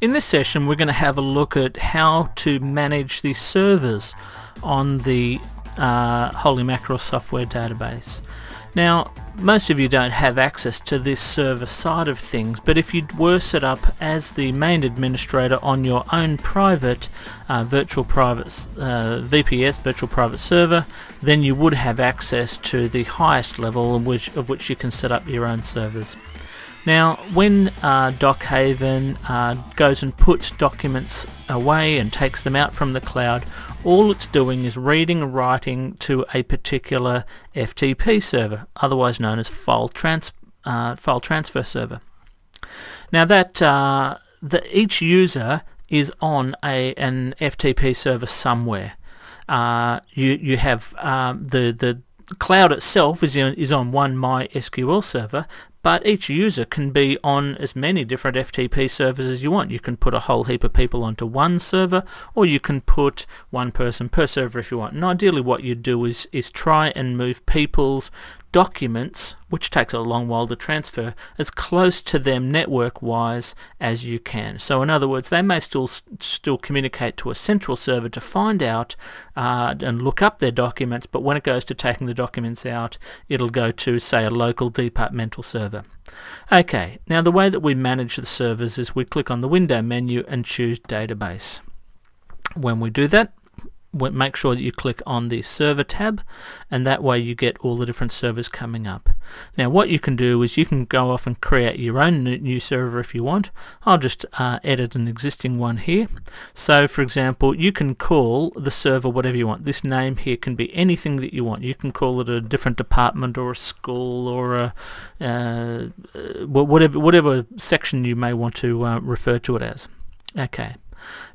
In this session we're going to have a look at how to manage the servers on the Holy Mackerel software database. Now, most of you don't have access to this server side of things, but if you were set up as the main administrator on your own private VPS, virtual private server, then you would have access to the highest level of which you can set up your own servers. Now, when Dockhaven goes and puts documents away and takes them out from the cloud, all it's doing is reading and writing to a particular FTP server, otherwise known as file transfer server. Now that each user is on an FTP server somewhere. You have the cloud itself is on one MySQL server, but each user can be on as many different FTP servers as you want. You can put a whole heap of people onto one server, or you can put one person per server if you want. And ideally what you do is try and move people's documents, which takes a long while to transfer, as close to them network-wise as you can. So in other words, they may still communicate to a central server to find out and look up their documents, but when it goes to taking the documents out, it'll go to, say, a local departmental server. Okay, now the way that we manage the servers is we click on the window menu and choose Database. When we do that, make sure that you click on the server tab, and that way you get all the different servers coming up. Now what you can do is you can go off and create your own new server if you want. I'll just edit an existing one here. So for example, you can call the server whatever you want. This name here can be anything that you want. You can call it a different department or a school or whatever section you may want to refer to it as. Okay.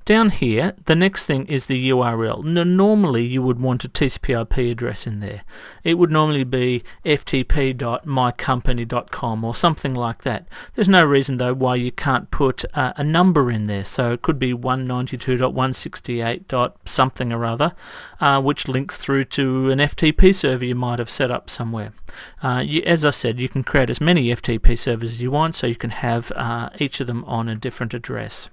Down here, the next thing is the URL. Normally you would want a TCP/IP address in there. It would normally be ftp.mycompany.com or something like that. There's no reason though why you can't put a number in there. So it could be 192.168. something or other, which links through to an FTP server you might have set up somewhere. As I said, you can create as many FTP servers as you want, so you can have each of them on a different address.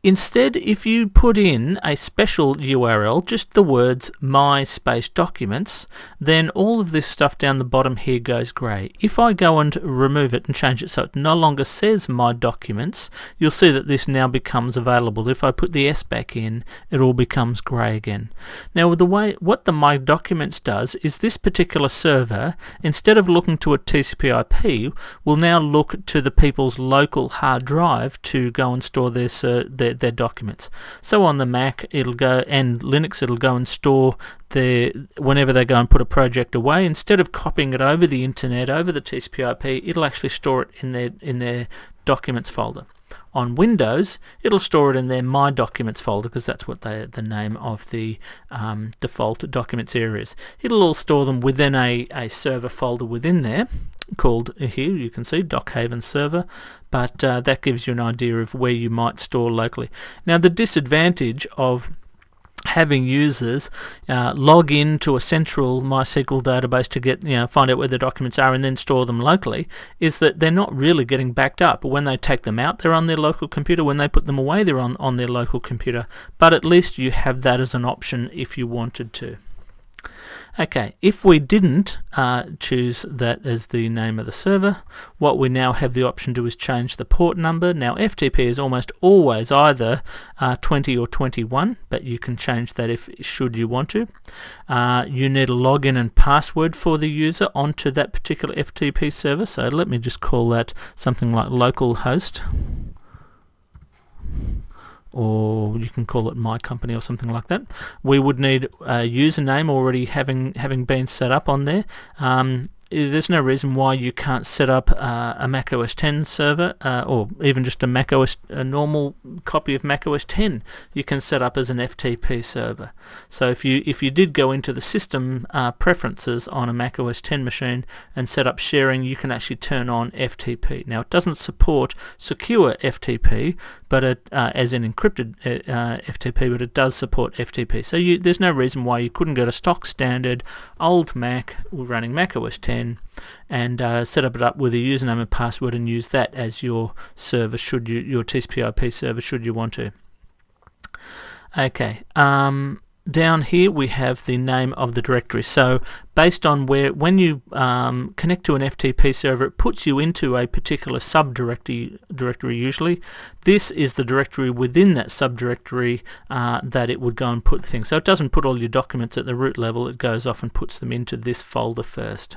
Instead, if you put in a special URL, just the words my space documents, then all of this stuff down the bottom here goes grey. If I go and remove it and change it so it no longer says my documents, you'll see that this now becomes available. If I put the S back in, it all becomes grey again. Now what the my documents does is this particular server, instead of looking to a TCP/IP, will now look to the people's local hard drive to go and store their documents. So on the Mac it'll go, and Linux it'll go and store whenever they go and put a project away, instead of copying it over the internet, over the TCP/IP, it'll actually store it in their documents folder. On Windows, it'll store it in their My Documents folder, because that's what the name of the default documents area is. It'll all store them within a server folder within there, called, here you can see, Dockhaven server, but that gives you an idea of where you might store locally. Now the disadvantage of having users log in to a central MySQL database to find out where the documents are and then store them locally is that they're not really getting backed up. When they take them out, they're on their local computer. When they put them away, they're on their local computer. But at least you have that as an option if you wanted to. Okay, if we didn't choose that as the name of the server, what we now have the option to do is change the port number. Now FTP is almost always either 20 or 21, but you can change that should you want to. You need a login and password for the user onto that particular FTP server, so let me just call that something like localhost. Or you can call it my company or something like that. We would need a username already having been set up on there. There's no reason why you can't set up a Mac OS X server, or even just a normal copy of Mac OS X you can set up as an FTP server. So if you did go into the system preferences on a Mac OS X machine and set up sharing, you can actually turn on FTP. Now it doesn't support secure FTP, but as in encrypted FTP, but it does support FTP. So there's no reason why you couldn't go to stock standard old Mac running Mac OS X VPN and set it up with a username and password and use that as your server, should you, your TCP/IP server, should you want to. Okay, down here we have the name of the directory. So based on when you connect to an FTP server, it puts you into a particular subdirectory usually. This is the directory within that subdirectory that it would go and put things. So it doesn't put all your documents at the root level, it goes off and puts them into this folder first.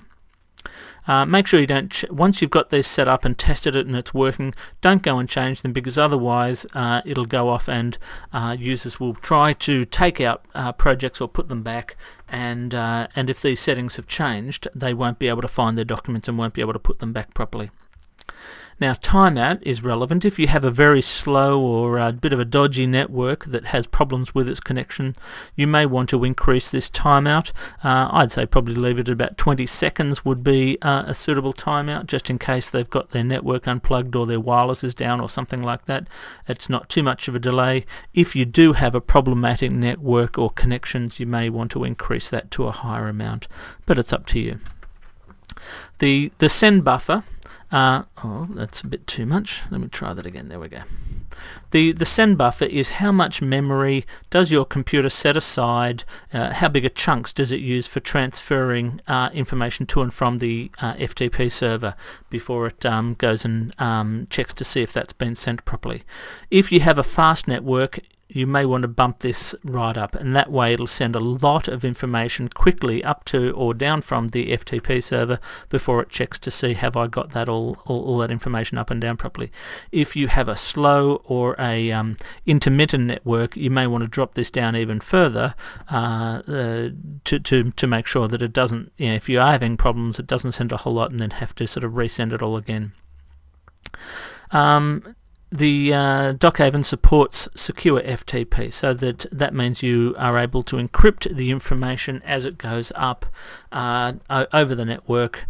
Make sure you don't, once you've got this set up and tested it and it's working, don't go and change them, because otherwise it'll go off and users will try to take out projects or put them back, and if these settings have changed, they won't be able to find their documents and won't be able to put them back properly. Now, timeout is relevant. If you have a very slow or a bit of a dodgy network that has problems with its connection, you may want to increase this timeout. I'd say probably leave it at about 20 seconds would be a suitable timeout, just in case they've got their network unplugged or their wireless is down or something like that. It's not too much of a delay. If you do have a problematic network or connections, you may want to increase that to a higher amount, but it's up to you. The send buffer, oh, that's a bit too much. Let me try that again. There we go. The send buffer is how much memory does your computer set aside, how big a chunks does it use for transferring information to and from the FTP server before it goes and checks to see if that's been sent properly. If you have a fast network, you may want to bump this right up, and that way it'll send a lot of information quickly up to or down from the FTP server before it checks to see, have I got that all that information up and down properly. If you have a slow or a intermittent network, you may want to drop this down even further to make sure that it doesn't, if you are having problems, it doesn't send a whole lot and then have to sort of resend it all again. The Dockhaven supports secure FTP, so that means you are able to encrypt the information as it goes up over the network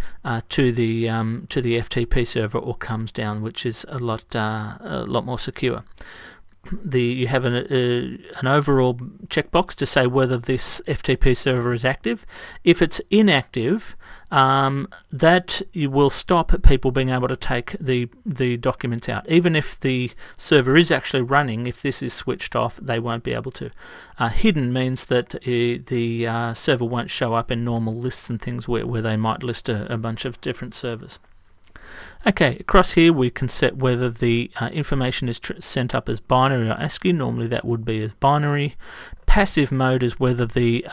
to the FTP server or comes down, which is a lot more secure. You have an overall checkbox to say whether this FTP server is active. If it's inactive, that you will stop people being able to take the documents out. Even if the server is actually running, if this is switched off, they won't be able to. Hidden means that the server won't show up in normal lists and things where they might list a bunch of different servers. Okay, across here we can set whether the information is sent up as binary or ASCII. Normally that would be as binary. Passive mode is whether the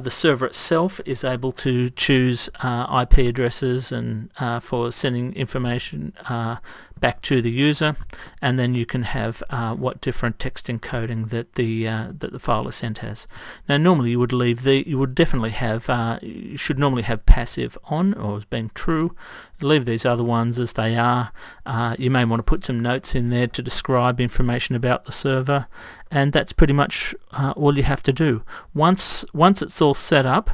server itself is able to choose IP addresses and for sending information back to the user, and then you can have what different text encoding that the file is sent as. Now, normally you would definitely have you should normally have passive on or as being true. Leave these other ones as they are. You may want to put some notes in there to describe information about the server, and that's pretty much all you have to do. Once it's all set up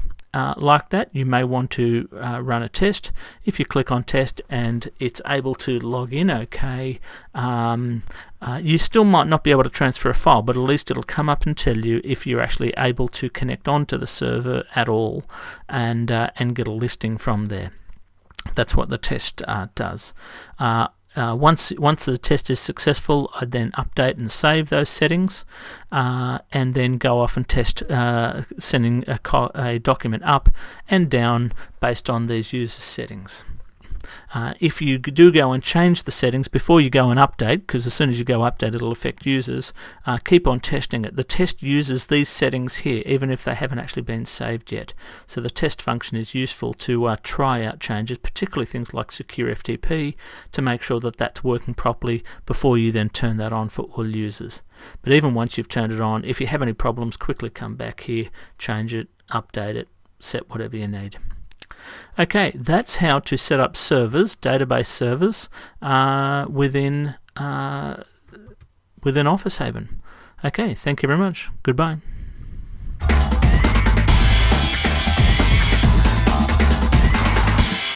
like that, you may want to run a test. If you click on test and it's able to log in okay, you still might not be able to transfer a file, but at least it'll come up and tell you if you're actually able to connect onto the server at all and get a listing from there. That's what the test does. Once the test is successful, I'd then update and save those settings, and then go off and test sending a document up and down based on these user settings. If you do go and change the settings before you go and update, because as soon as you go update it'll affect users, keep on testing it. The test uses these settings here even if they haven't actually been saved yet. So the test function is useful to try out changes, particularly things like secure FTP, to make sure that that's working properly before you then turn that on for all users. But even once you've turned it on, if you have any problems, quickly come back here, change it, update it, set whatever you need. Okay, that's how to set up servers, database servers, within Office Haven. Okay, thank you very much. Goodbye.